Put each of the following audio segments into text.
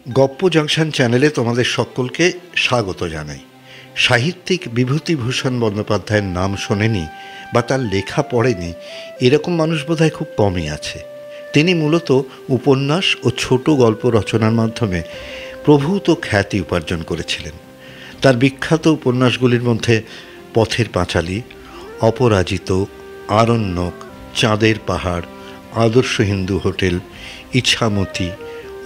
গপ্প জংশন চ্যানেলে তোমাদের সকলকে স্বাগত জানাই। সাহিত্যিক বিভূতিভূষণ বন্দ্যোপাধ্যায়ের নাম শোনেনি বা তার লেখা পড়েনি এরকম মানুষ বোধহয় খুব কমই আছে। তিনি মূলত উপন্যাস ও ছোট গল্প রচনার মাধ্যমে প্রভূত খ্যাতি উপার্জন করেছিলেন। তার বিখ্যাত উপন্যাসগুলির মধ্যে পথের পাঁচালী, অপরাজিত, আরণ্যক, চাঁদের পাহাড়, আদর্শ হিন্দু হোটেল, ইছামতি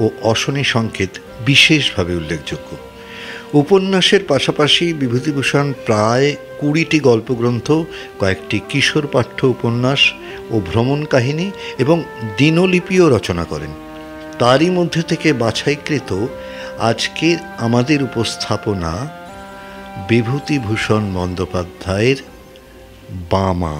ও অশনি সংকেত বিশেষভাবে উল্লেখযোগ্য। উপন্যাসের পাশাপাশি বিভূতিভূষণ প্রায় 20টি গল্পগ্রন্থ, কয়েকটি কিশোর পাঠ্য উপন্যাস ও ভ্রমণ কাহিনী এবং দিনলিপিও রচনা করেন। তারই মধ্যে থেকে বাছাইকৃত আজকের আমাদের উপস্থাপনা বিভূতিভূষণ বন্দ্যোপাধ্যায়ের বামা।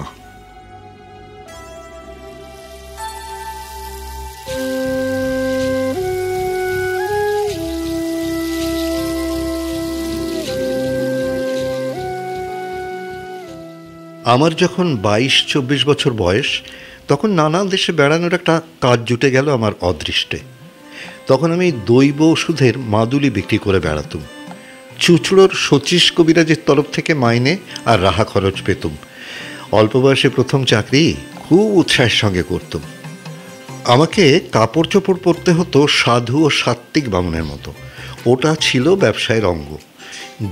আমার যখন 22-24 বছর বয়স, তখন নানা দেশে বেড়ানোর একটা কাজ জুটে গেল আমার অদৃষ্টে। তখন আমি দৈব ওষুধের মাদুলি বিক্রি করে বেড়াতুম। চুচড়োর শচীশ কবিরাজের তরফ থেকে মাইনে আর রাহা খরচ পেতুম। অল্প বয়সে প্রথম চাকরি খুব উৎসাহের সঙ্গে করতুম। আমাকে কাপড় চোপড় পরতে হতো সাধু ও সাত্ত্বিক বামুনের মতো। ওটা ছিল ব্যবসায়ের অঙ্গ।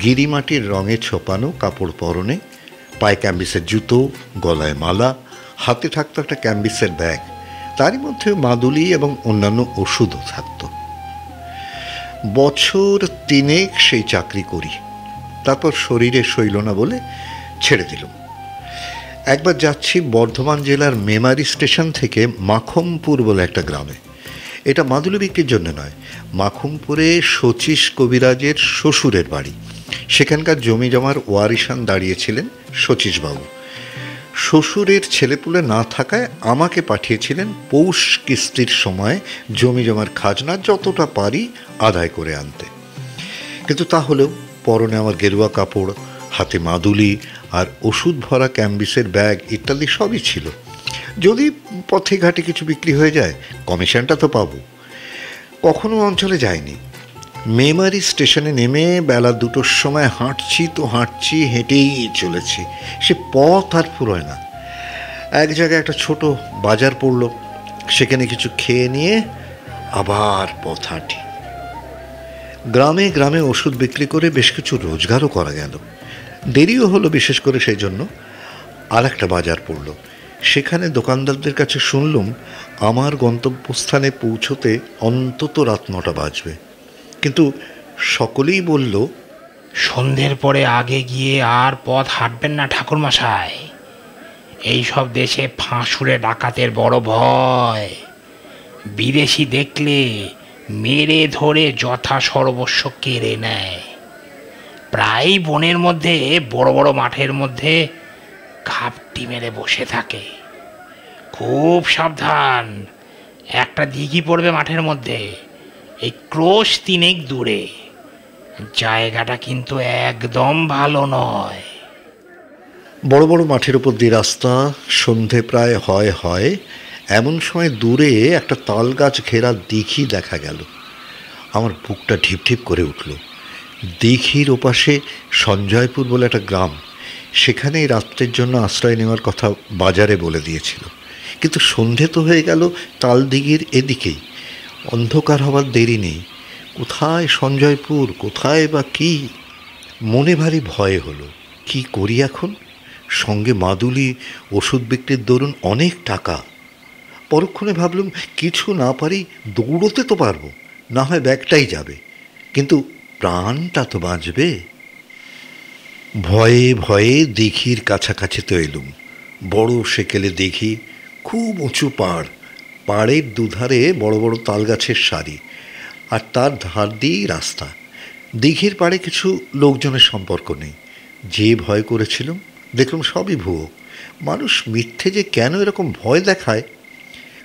গিরিমাটির রঙে ছোপানো কাপড় পরনে, পায়ে ক্যাম্বিসের জুতো, গলায় মালা, হাতে থাকতো একটা ক্যাম্বিসের ব্যাগ, তারই মধ্যে মাদুলি এবং অন্যান্য ওষুধও থাকত। বছর 3 সেই চাকরি করি, তারপর শরীরে সইল না বলে ছেড়ে দিলাম। একবার যাচ্ছি বর্ধমান জেলার মেমারি স্টেশন থেকে মাখমপুর বলে একটা গ্রামে। এটা মাদুলি বিক্রির জন্য নয়, মাখমপুরে শচীশ কবিরাজের শ্বশুরের বাড়ি। সেখানকার জমি জমার ওয়ারিশান দাঁড়িয়েছিলেন শচীশবাবু। শ্বশুরের ছেলেপুলে না থাকায় আমাকে পাঠিয়েছিলেন পৌষ কিস্তির সময় জমি জমার খাজনা যতটা পারি আদায় করে আনতে। কিন্তু তাহলেও পরনে আমার গেরুয়া কাপড়, হাতে মাদুলি আর ওষুধ ভরা ক্যাম্বিসের ব্যাগ ইত্যাদি সবই ছিল। যদি পথে ঘাটে কিছু বিক্রি হয়ে যায়, কমিশনটা তো পাবো। কখনো অঞ্চলে যায়নি। মেমারি স্টেশনে নেমে বেলা 2টোর সময় হাঁটছি, হেঁটেই চলেছি। সে পথ আর ফুরোয় না। এক জায়গায় একটা ছোট বাজার পড়ল, সেখানে কিছু খেয়ে নিয়ে আবার পথ হাঁটি। গ্রামে গ্রামে ওষুধ বিক্রি করে বেশ কিছু রোজগারও করা গেল। দেরিও হলো বিশেষ করে সেই জন্য। আর একটা বাজার পড়ল, সেখানে দোকানদারদের কাছে শুনলুম আমার গন্তব্যস্থানে পৌঁছতে অন্তত রাত 9টা বাজবে। কিন্তু সকলেই বলল, সন্ধ্যের পরে আগে গিয়ে আর পথ হাঁটবেন না ঠাকুরমশাই। এইসব দেশে ফাঁসুরে ডাকাতের বড় ভয়। বিদেশি দেখলে মেরে ধরে যথা সর্বস্ব কেড়ে নেয়। প্রায় বনের মধ্যে বড় বড় মাঠের মধ্যে ঘাপটি মেরে বসে থাকে। খুব সাবধান, একটা দিঘি পড়বে মাঠের মধ্যে, এই ক্রোশ 3 দূরে। জায়গাটা কিন্তু একদম ভালো নয়। বড় বড় মাঠের উপর দিয়ে রাস্তা। সন্ধে প্রায় হয় এমন সময় দূরে একটা তাল গাছ ঘেরা দিঘি দেখা গেল। আমার বুকটা ঢিপঢিপ করে উঠল। দিঘির ওপাশে সঞ্জয়পুর বলে একটা গ্রাম। সেখানেই রাত্রের জন্য আশ্রয় নেওয়ার কথা বাজারে বলে দিয়েছিল। কিন্তু সন্ধে তো হয়ে গেল তাল দিঘির এদিকেই। অন্ধকার হবার দেরি নেই। কোথায় সঞ্জয়পুর, কোথায় বা কি? মনে ভারী ভয় হলো। কি করি এখন? সঙ্গে মাদুলি, ওষুধ বিক্রির দরুন অনেক টাকা। পরক্ষণে ভাবলুম, কিছু না পারি দৌড়তে তো পারবো, না হয় ব্যাগটাই যাবে, কিন্তু প্রাণটা তো বাঁচবে। ভয়ে ভয়ে দিঘির কাছাকাছি তো এলুম। বড় সেকেলে দিঘি, খুব উঁচু পাড়। পাড়ের দুধারে বড় বড় তাল গাছের সারি, আর তার ধার দিয়েই রাস্তা। দিঘির পাড়ে কিছু লোকজনের সম্পর্ক নেই। যে ভয় করেছিলাম দেখলাম সবই ভুয়ো। মানুষ মিথ্যে যে কেন এরকম ভয় দেখায়।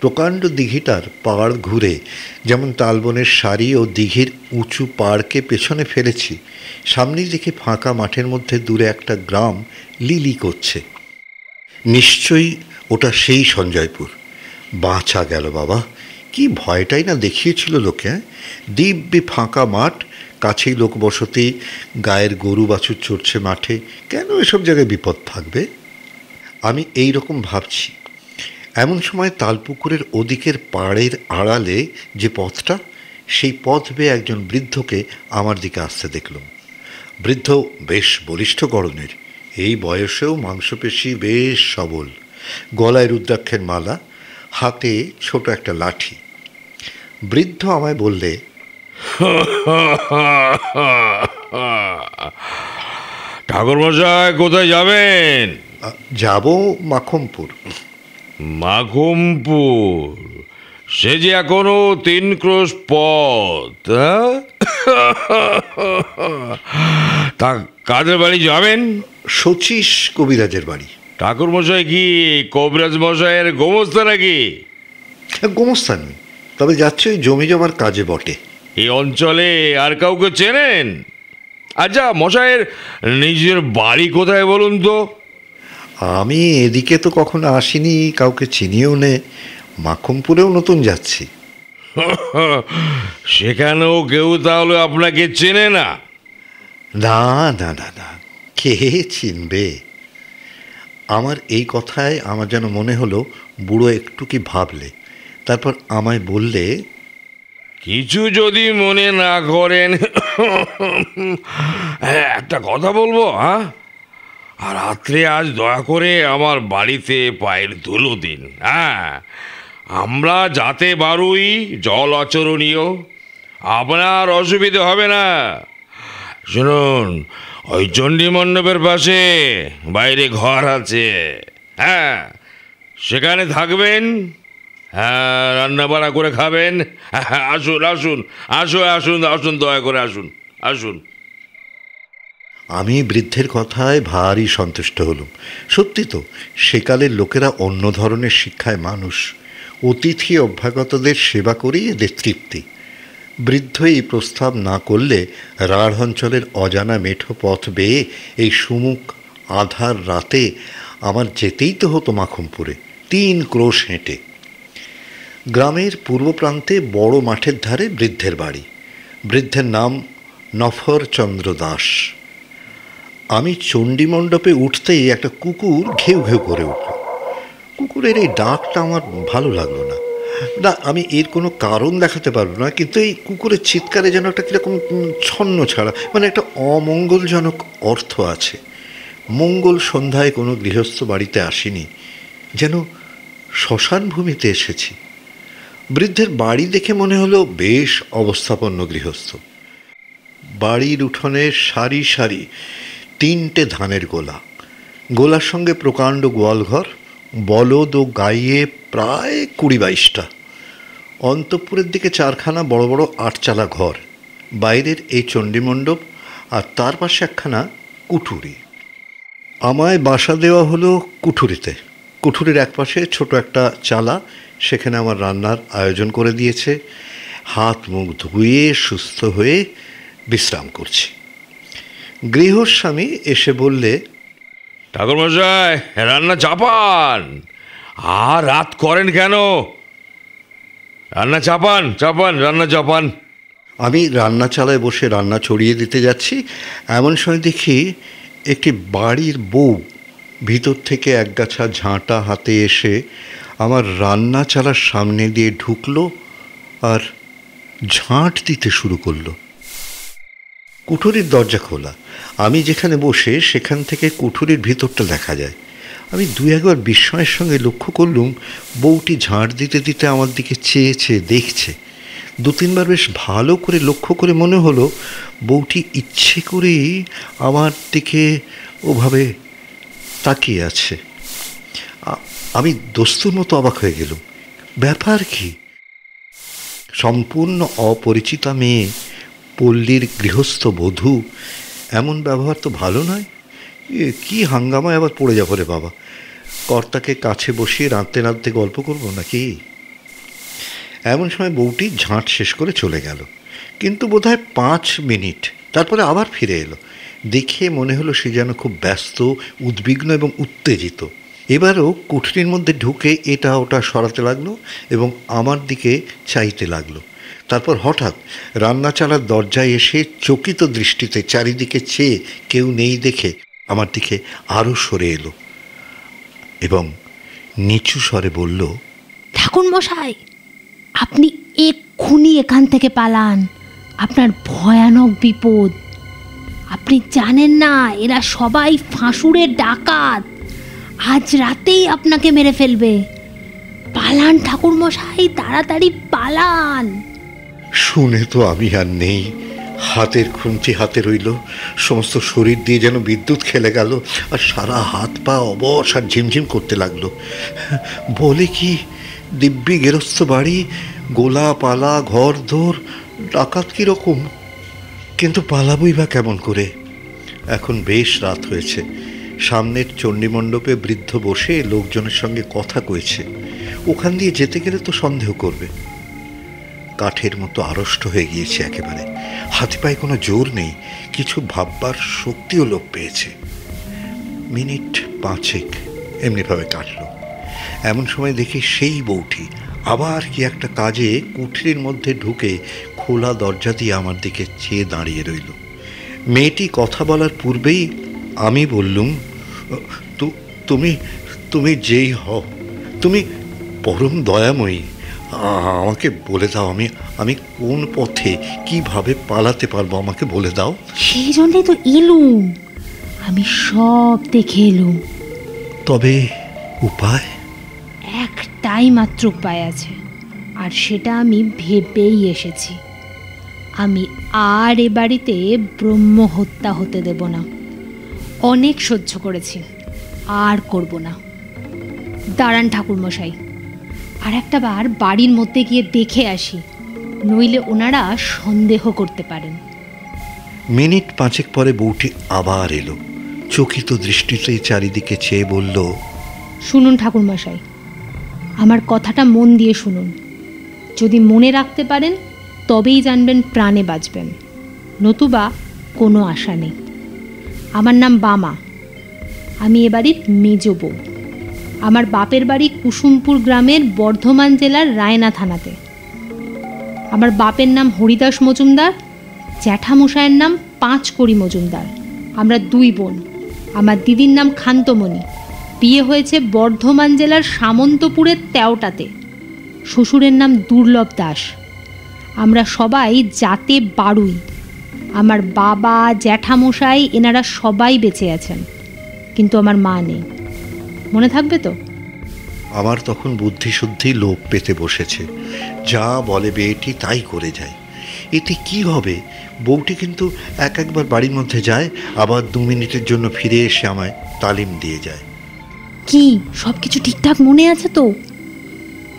প্রকাণ্ড দিঘিটার পাড় ঘুরে যেমন তালবনের সারি ও দিঘির উঁচু পাড়কে পেছনে ফেলেছি, সামনেই দেখি ফাঁকা মাঠের মধ্যে দূরে একটা গ্রাম লিলি করছে। নিশ্চয়ই ওটা সেই সঞ্জয়পুর। বাঁচা গেল বাবা, কি ভয়টাই না দেখিয়েছিল লোকে। দিব্যি ফাঁকা মাঠ, কাছেই লোকবসতি, গায়ের গরু বাছুর চড়ছে মাঠে, কেন এসব জায়গায় বিপদ থাকবে? আমি এই রকম ভাবছি, এমন সময় তালপুকুরের ওদিকের পাড়ের আড়ালে যে পথটা, সেই পথ বেয়ে একজন বৃদ্ধকে আমার দিকে আসতে দেখলাম। বৃদ্ধ বেশ বলিষ্ঠ গড়নের, এই বয়সেও মাংসপেশি বেশ সবল, গলায় রুদ্রাক্ষের মালা, হাতে ছোট একটা লাঠি। বৃদ্ধ আমায় বললে, ঠাকুরমশাই কোথায় যাবেন? যাব মাখমপুর। মাখমপুর? সে যে এখনো 3 ক্রোশ পথ। তা কাদের বাড়ি যাবেন? শচীশ কবিরাজের বাড়ি। ঠাকুরমশাই কি কবিরাজ মশাইয়ের গোমস্তা নাকি? গোমস্তা নই, তবে যাচ্ছে ওই জমি জমার কাজে বটে। এই অঞ্চলে আর কাউকে চেনেন? আচ্ছা, মশাইয়ের নিজের বাড়ি কোথায় বলুন তো? আমি এদিকে তো কখনো আসিনি, কাউকে চিনিও নে। মাখমপুরেও নতুন যাচ্ছি। সেখানেও কেউ তাহলে আপনাকে চেনে না? না না না না, কে চিনবে? আমার এই কথায় আমার যেন মনে হলো বুড়ো একটু কি ভাবলে, তারপর আমায় বললে, কিছু যদি মনে না করেন, একটা কথা বলবো। আর রাত্রে আজ দয়া করে আমার বাড়িতে পায়ের ধুলো দিন। আমরা যাতে বারুই জল অচরণীয়, আপনার অসুবিধে হবে না। শুনুন, ওই চণ্ডী মণ্ডপের পাশে বাইরে ঘর আছে, সেখানে থাকবেন। রান্না বান্না করে খাবেন। আসুন আসুন আসুন আসুন আসুন, দয়া করে আসুন আসুন। আমি বৃদ্ধের কথায় ভারী সন্তুষ্ট হলুম। সত্যি তো, সেকালের লোকেরা অন্য ধরনের শিক্ষায় মানুষ। অতিথি অভ্যাগতদের সেবা করেই এদের তৃপ্তি। বৃদ্ধ এই প্রস্তাব না করলে রাঢ় অঞ্চলের অজানা মেঠো পথ বেয়ে এই সুমুখ আধার রাতে আমার যেতেই তো হতো মাখমপুরে, 3 ক্রোশ হেঁটে। গ্রামের পূর্ব প্রান্তে বড় মাঠের ধারে বৃদ্ধের বাড়ি। বৃদ্ধের নাম নফরচন্দ্র দাস। আমি চণ্ডী মণ্ডপে উঠতেই একটা কুকুর ঘেউ ঘেউ করে উঠল। কুকুরের এই ডাকটা আমার ভালো লাগলো না। না, আমি এর কোনো কারণ দেখাতে পারবো না, কিন্তু এই কুকুরের চিৎকারে যেন একটা কীরকম ছন্ন ছাড়া, মানে একটা অমঙ্গলজনক অর্থ আছে। মঙ্গল সন্ধ্যায় কোনো গৃহস্থ বাড়িতে আসিনি, যেন শ্মশান ভূমিতে এসেছি। বৃদ্ধের বাড়ি দেখে মনে হলো বেশ অবস্থাপন্ন গৃহস্থ। বাড়ির উঠোনে সারি সারি 3টে ধানের গোলা, গোলার সঙ্গে প্রকাণ্ড গোয়ালঘর, বলদ ও গাইয়ে প্রায় 20-22টা। অন্তঃপুরের দিকে 4খানা বড় বড় 8চালা ঘর, বাইরের এই চণ্ডীমণ্ডপ, আর তার পাশে একখানা কুঠুরি। আমায় বাসা দেওয়া হলো কুঠুরিতে। কুঠুরির একপাশে ছোট একটা চালা, সেখানে আমার রান্নার আয়োজন করে দিয়েছে। হাত মুখ ধুয়ে সুস্থ হয়ে বিশ্রাম করছি। গৃহস্বামী এসে বললে, ঠাকুরমশাই, রান্না চাপান। আর রাত করেন কেন? রান্না চাপান চাপান, রান্না চাপান। আমি রান্না চালায় বসে রান্না ছড়িয়ে দিতে যাচ্ছি, এমন সময় দেখি একটি বাড়ির বউ ভিতর থেকে একগাছা ঝাঁটা হাতে এসে আমার রান্না চালার সামনে দিয়ে ঢুকলো আর ঝাঁট দিতে শুরু করলো। কুঠুরির দরজা খোলা, আমি যেখানে বসে সেখান থেকে কুঠুরির ভিতরটা দেখা যায়। আমি 2-1বার বিস্ময়ের সঙ্গে লক্ষ্য করলুম বউটি ঝাঁট দিতে দিতে আমার দিকে চেয়ে চেয়ে দেখছে। 2-3বার বেশ ভালো করে লক্ষ্য করে মনে হলো বউটি ইচ্ছে করেই আমার দিকে ওভাবে তাকিয়ে আছে। আমি দস্তুর মতো অবাক হয়ে গেলুম, ব্যাপার কি? সম্পূর্ণ অপরিচিতা মেয়ে, পল্লীর গৃহস্থ বধূ, এমন ব্যবহার তো ভালো নয়। কি হাঙ্গামায় আবার পড়ে যাবো রে বাবা। কর্তাকে কাছে বসিয়ে রাঁধতে রাঁধতে গল্প করবো নাকি? এমন সময় বউটি ঝাঁট শেষ করে চলে গেল, কিন্তু বোধহয় 5 মিনিট, তারপরে আবার ফিরে এলো। দেখে মনে হলো সে যেন খুব ব্যস্ত, উদ্বিগ্ন এবং উত্তেজিত। এবারও কুঠরির মধ্যে ঢুকে এটা ওটা সরাতে লাগলো এবং আমার দিকে চাইতে লাগলো। তারপর হঠাৎ রান্না চালার দরজায় এসে চকিত দৃষ্টিতে চারিদিকে চেয়ে কেউ নেই দেখে আমার দিকে আরও সরে এলো এবং নিচু স্বরে বলল, ঠাকুর মশাই, আপনি এক্ষুনি এখান থেকে পালান, আপনার ভয়ানক বিপদ। আপনি জানেন না এরা সবাই ফাঁসুরের ডাকাত, আজ রাতেই আপনাকে মেরে ফেলবে। পালান ঠাকুর মশাই, তাড়াতাড়ি পালান। শুনে তো আমি আর নেই, হাতের খুন্তি হাতে রইল, সমস্ত শরীর দিয়ে যেন বিদ্যুৎ খেলে গেল, আর সারা হাত পা অবশ আর ঝিমঝিম করতে লাগলো। বলে কি, দিব্যি গেরস্থ বাড়ি, গোলা পালা ঘর দোর, ডাকাত কীরকম? কিন্তু পালাবই বা কেমন করে? এখন বেশ রাত হয়েছে, সামনের চণ্ডীমণ্ডপে বৃদ্ধ বসে লোকজনের সঙ্গে কথা কয়েছে। ওখান দিয়ে যেতে গেলে তো সন্দেহ করবে। কাঠের মতো আড়ষ্ট হয়ে গিয়েছে একেবারে, হাতে পায়ে কোনো জোর নেই, কিছু ভাববার শক্তিও লোপ পেয়েছে। মিনিট 5 এমনিভাবে কাটল। এমন সময় দেখি সেই বউটি আবার কি একটা কাজে কুঠরির মধ্যে ঢুকে খোলা দরজা দিয়ে আমার দিকে চেয়ে দাঁড়িয়ে রইল। মেয়েটি কথা বলার পূর্বেই আমি বললুম, তুমি তুমি যেই হও, তুমি পরম দয়াময়ী, আমাকে বলে দাও, আমি কোন পথে কিভাবে পালাতে পারবো আমাকে বলে দাও। সেই জন্যই তো এলুম, আমি সব দেখে এলুম। তবে উপায়? একটাই মাত্র উপায় আছে, আর সেটা আমি ভেবেই এসেছি। আমি আর এ বাড়িতে ব্রহ্ম হত্যা হতে দেব না। অনেক সহ্য করেছি, আর করব না। দাঁড়ান ঠাকুরমশাই, আর একটা বার বাড়ির মধ্যে গিয়ে দেখে আসি, নইলে ওনারা সন্দেহ করতে পারেন। মিনিট 5 পরে বউটি আবার এলো, চকিত দৃষ্টিতে চারিদিকে চেয়ে বলল, শুনুন ঠাকুরমশাই, আমার কথাটা মন দিয়ে শুনুন। যদি মনে রাখতে পারেন তবেই জানবেন প্রাণে বাঁচবেন, নতুবা কোনো আশা নেই। আমার নাম বামা, আমি এ বাড়ির মেজ বউ। আমার বাপের বাড়ি কুসুমপুর গ্রামের বর্ধমান জেলার রায়না থানাতে। আমার বাপের নাম হরিদাস মজুমদার, জ্যাঠামশায়ের নাম পাঁচকড়ি মজুমদার। আমরা 2 বোন। আমার দিদির নাম খান্তমণি, বিয়ে হয়েছে বর্ধমান জেলার সামন্তপুরের তেওটাতে। শ্বশুরের নাম দুর্লভ দাস। আমরা সবাই জাতে বারুই। আমার বাবা, জ্যাঠামশাই এনারা সবাই বেঁচে আছেন, কিন্তু আমার মা নেই। মনে থাকবে তো? আমার তখন বুদ্ধিশুদ্ধি লোপ পেতে বসেছে, যা বলে মেয়েটি তাই করে যায়। এতে কি হবে? বউটি কিন্তু একবার বাড়ির মধ্যে যায়, আবার 2 মিনিটের জন্য ফিরে এসে আমায় তালিম দিয়ে যায়। কি সব কিছু ঠিকঠাক মনে আছে তো?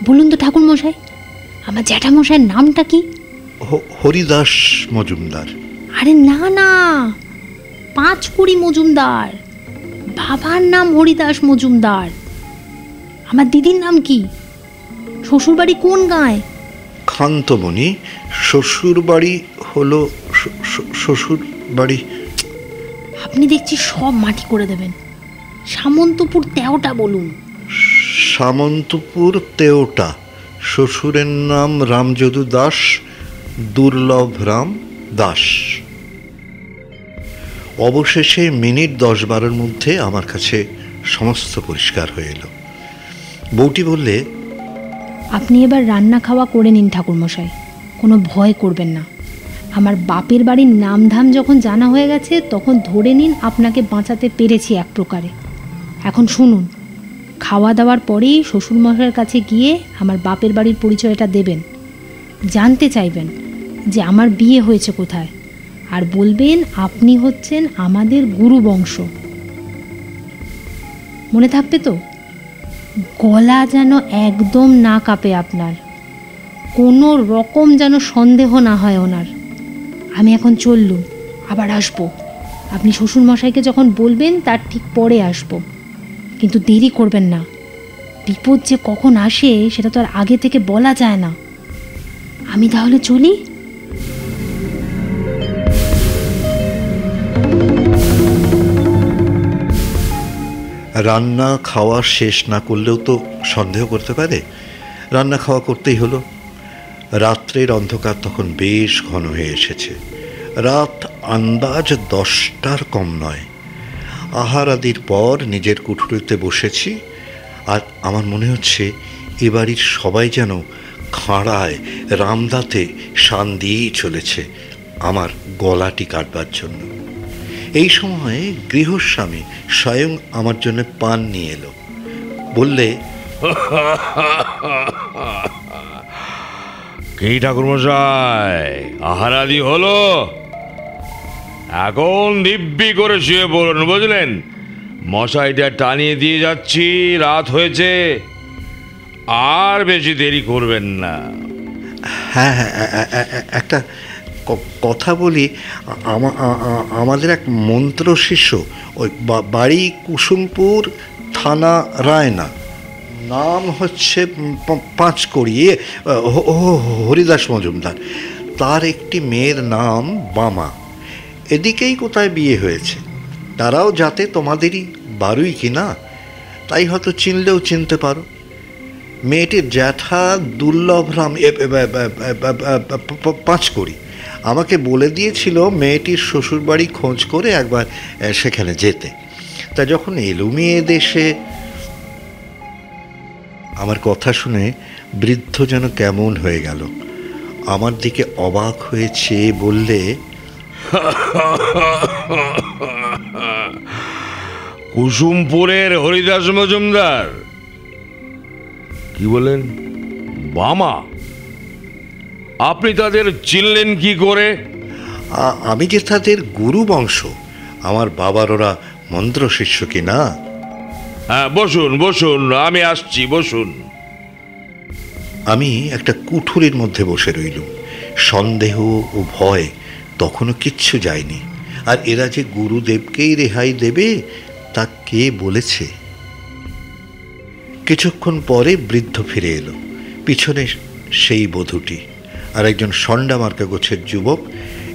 বলুন তো ঠাকুরমশাই, আমার জ্যাঠামশাইয়ের নামটা কি? হরিদাস মজুমদার। আরে না না, পাঁচকড়ি মজুমদার। বাবার নাম হরিদাস মজুমদার। আমার দিদির নাম কি? শ্বশুরবাড়ি কোন গাঁয়ে? খান্তমণি। শ্বশুর বাড়ি হলো শ্বশুর বাড়ি। আপনি দেখছি সব মাটি করে দেবেন। সামন্তপুর তেওটা বলুন। সামন্তপুর তেওটা। শ্বশুরের নাম রামযদু দাস, দুর্লভ রাম দাস। অবশেষে মিনিট 10-12 মধ্যে আমার কাছে সমস্ত পরিষ্কার হয়ে এলো। বউটি বললে, আপনি এবার রান্না খাওয়া করে নিন ঠাকুরমশাই, কোনো ভয় করবেন না। আমার বাপের বাড়ির নামধাম যখন জানা হয়ে গেছে, তখন ধরে নিন আপনাকে বাঁচাতে পেরেছি এক প্রকারে। এখন শুনুন, খাওয়া দাওয়ার পরেই শ্বশুরমশাইয়ের কাছে গিয়ে আমার বাপের বাড়ির পরিচয়টা দেবেন। জানতে চাইবেন যে আমার বিয়ে হয়েছে কোথায়, আর বলবেন আপনি হচ্ছেন আমাদের গুরু বংশ। মনে থাকবে তো? গলা যেন একদম না কাঁপে আপনার, কোনো রকম যেন সন্দেহ না হয় ওনার। আমি এখন চললুম, আবার আসবো। আপনি শ্বশুরমশাইকে যখন বলবেন তার ঠিক পরে আসবো, কিন্তু দেরি করবেন না। বিপদ যে কখন আসে সেটা তো আর আগে থেকে বলা যায় না। আমি তাহলে চলি। রান্না খাওয়া শেষ না করলেও তো সন্দেহ করতে পারে। রান্না খাওয়া করতেই হলো। রাত্রের অন্ধকার তখন বেশ ঘন হয়ে এসেছে। রাত আন্দাজ 10টার কম নয়। আহার আদির পর নিজের কুঠুরিতে বসেছি, আর আমার মনে হচ্ছে এ বাড়ির সবাই যেন খাঁড়ায় রামদাতে শান দিয়েই চলেছে আমার গলাটি কাটবার জন্য। এই সময় গৃহস্বামী স্বয়ং আমার জন্য পান নিয়ে এলো। বললে, কি ঠাকুরমশাই, আহার আদি হলো? এখন দিব্যি করে শুয়ে পড়ুন, বুঝলেন? মশাইটা টানিয়ে দিয়ে যাচ্ছি, রাত হয়েছে, আর বেশি দেরি করবেন না। হ্যাঁ হ্যাঁ, একটা কথা বলি। আমাদের এক মন্ত্র শিষ্য, ওই বাড়ি কুসুমপুর, থানা রায়না, নাম হচ্ছে পাঁচকড়িয়ে, হরিদাস মজুমদার। তার একটি মেয়ের নাম বামা। এদিকেই কোথায় বিয়ে হয়েছে। তারাও যাতে তোমাদেরই বারুই কি না, তাই হয়তো চিনলেও চিনতে পারো। মেয়েটির জ্যাঠা দুর্লভরাম পাঁচকড়ি আমাকে বলে দিয়েছিল মেয়েটির শ্বশুরবাড়ি খোঁজ করে একবার সেখানে যেতে। তা যখন এলুমি এ দেশে। আমার কথা শুনে বৃদ্ধ যেন কেমন হয়ে গেল, আমার দিকে অবাক হয়ে চেয়ে বললে, কুসুমপুরের হরিদাস মজুমদার? কি বলেন? বামা? আপনি তাদের চিনলেন কি করে? আমি যে তাদের গুরু বংশ। আমার বাবার ওরা মন্ত্র শিষ্য কি না। হ্যাঁ, বসুন বসুন, আমি আসছি, বসুন। আমি একটা কুঠুরির মধ্যে বসে রইলুম। সন্দেহ ও ভয় তখনও কিচ্ছু যায়নি। আর এরা যে গুরুদেবকেই রেহাই দেবে তা কে বলেছে? কিছুক্ষণ পরে বৃদ্ধ ফিরে এলো। পিছনে সেই বধূটি, আর একজন সন্ডা মার্কা গোছের যুবক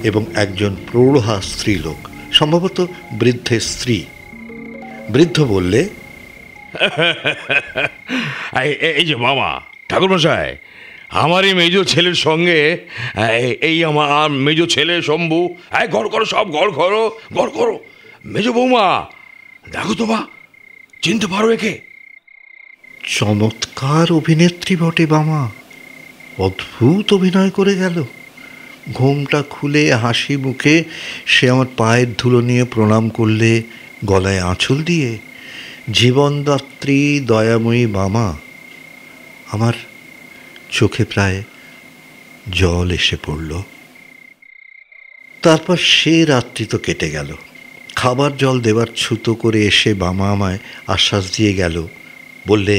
এবং একজন প্রৌঢ়া স্ত্রীলোক, সম্ভবত বৃদ্ধের স্ত্রী। বৃদ্ধ বললে, এই যে মামা, ঠাকুরমশাই, আমারই মেজো ছেলের সঙ্গে এই আমার মেজো ছেলে শম্ভু। ঘর করো, সব ঘর করো, ঘর করো। মেজো বৌমা, দেখো তো মা, চিনতে পারো একে? চমৎকার অভিনেত্রী বটে বামা। অদ্ভুত অভিনয় করে গেল। ঘোমটা খুলে হাসি মুখে সে আমার পায়ের ধুলো নিয়ে প্রণাম করলে, গলায় আঁচল দিয়ে। জীবনদাত্রী দয়াময়ী বামা। আমার চোখে প্রায় জল এসে পড়ল। তারপর সে রাত্রি তো কেটে গেল। খাবার জল দেবার ছুতো করে এসে বামা আমায় আশ্বাস দিয়ে গেল। বললে,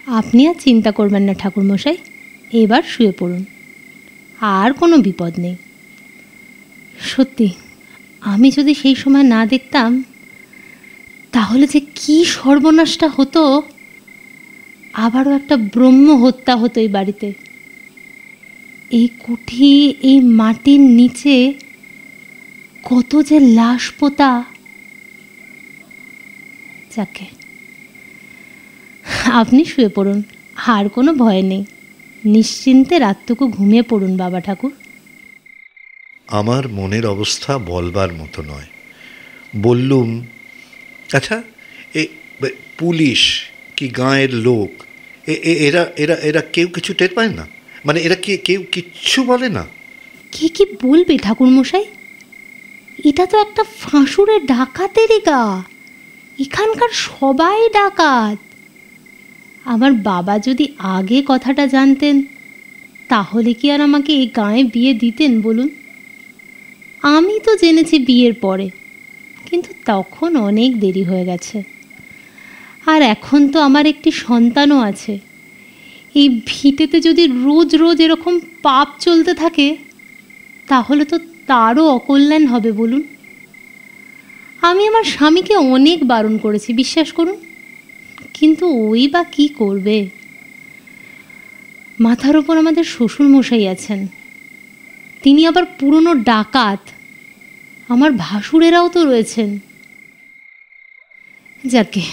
আপনি আর চিন্তা করবেন না ঠাকুরমশাই, এবার শুয়ে পড়ুন, আর কোনো বিপদ নেই। সত্যি, আমি যদি সেই সময় না দেখতাম তাহলে যে কি সর্বনাশটা হতো। আবারও একটা ব্রহ্ম হত্যা হতো এই বাড়িতে। এই কুঠি, এই মাটির নিচে কত যে লাশ পোতা। যাকে, আপনি শুয়ে পড়ুন, আর কোনো ভয় নেই। নিশ্চিন্তে রাতটুকু ঘুমিয়ে পড়ুন বাবা ঠাকুর। আমার মনের অবস্থা বলবার মতো নয়। বললুম, আচ্ছা, এ পুলিশ কি গাঁয়ের লোক, এরা এরা এরা কেউ কিছু টের পায় না? মানে এরা কি কেউ কিচ্ছু বলে না? কে কি বলবে ঠাকুরমশাই? এটা তো একটা ফাঁসুরের ডাকাতেরই গা। এখানকার সবাই ডাকাত। আমার বাবা যদি আগে কথাটা জানতেন তাহলে কি আর আমাকে এই গাঁয়ে বিয়ে দিতেন বলুন? আমি তো জেনেছি বিয়ের পরে, কিন্তু তখন অনেক দেরি হয়ে গেছে। আর এখন তো আমার একটি সন্তানও আছে। এই ভিটেতে যদি রোজ রোজ এরকম পাপ চলতে থাকে তাহলে তো তারও অকল্যাণ হবে বলুন। আমি আমার স্বামীকে অনেক বারণ করেছি, বিশ্বাস করুন, কিন্তু ওই বা কী করবে। মাথার ওপর আমাদের শ্বশুরমশাই আছেন, তিনি আবার পুরনো ডাকাত। আমার ভাসুরেরাও তো রয়েছেন। যাকে,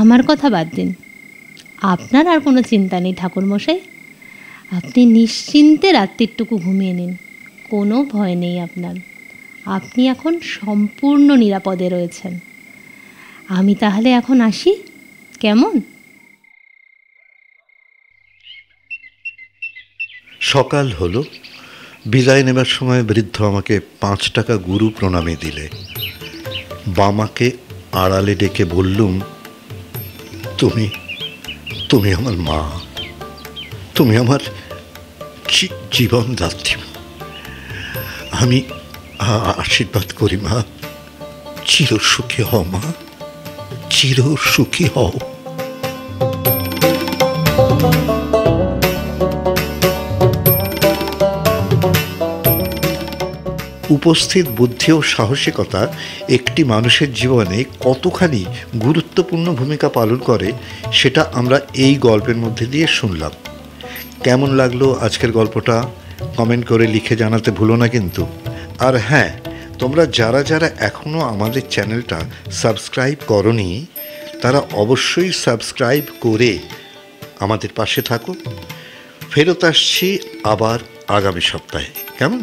আমার কথা বাদ দিন। আপনার আর কোনো চিন্তা নেই ঠাকুরমশাই, আপনি নিশ্চিন্তে রাত্রিটুকু ঘুমিয়ে নিন, কোনো ভয় নেই আপনার। আপনি এখন সম্পূর্ণ নিরাপদে রয়েছেন। আমি তাহলে এখন আসি, কেমন? সকাল হলো। বিদায় নেবার সময় বৃদ্ধ আমাকে 5 টাকা গুরু প্রণামে দিলে। বামাকে আড়ালে ডেকে বললুম, তুমি তুমি আমার মা, তুমি আমার জীবনদাত্রী। আমি আশীর্বাদ করি মা, চির সুখী হও মা, চির সুখী হও। উপস্থিত বুদ্ধি ও সাহসিকতা একটি মানুষের জীবনে কতখানি গুরুত্বপূর্ণ ভূমিকা পালন করে সেটা আমরা এই গল্পের মধ্যে দিয়ে শুনলাম। কেমন লাগলো আজকের গল্পটা কমেন্ট করে লিখে জানাতে ভুলো না কিন্তু। আর হ্যাঁ, তোমরা যারা যারা এখনও আমাদের চ্যানেলটা সাবস্ক্রাইব করনি তারা অবশ্যই সাবস্ক্রাইব করে আমাদের পাশে থাকো। ফেরত আসছি আবার আগামী সপ্তাহে, কেমন?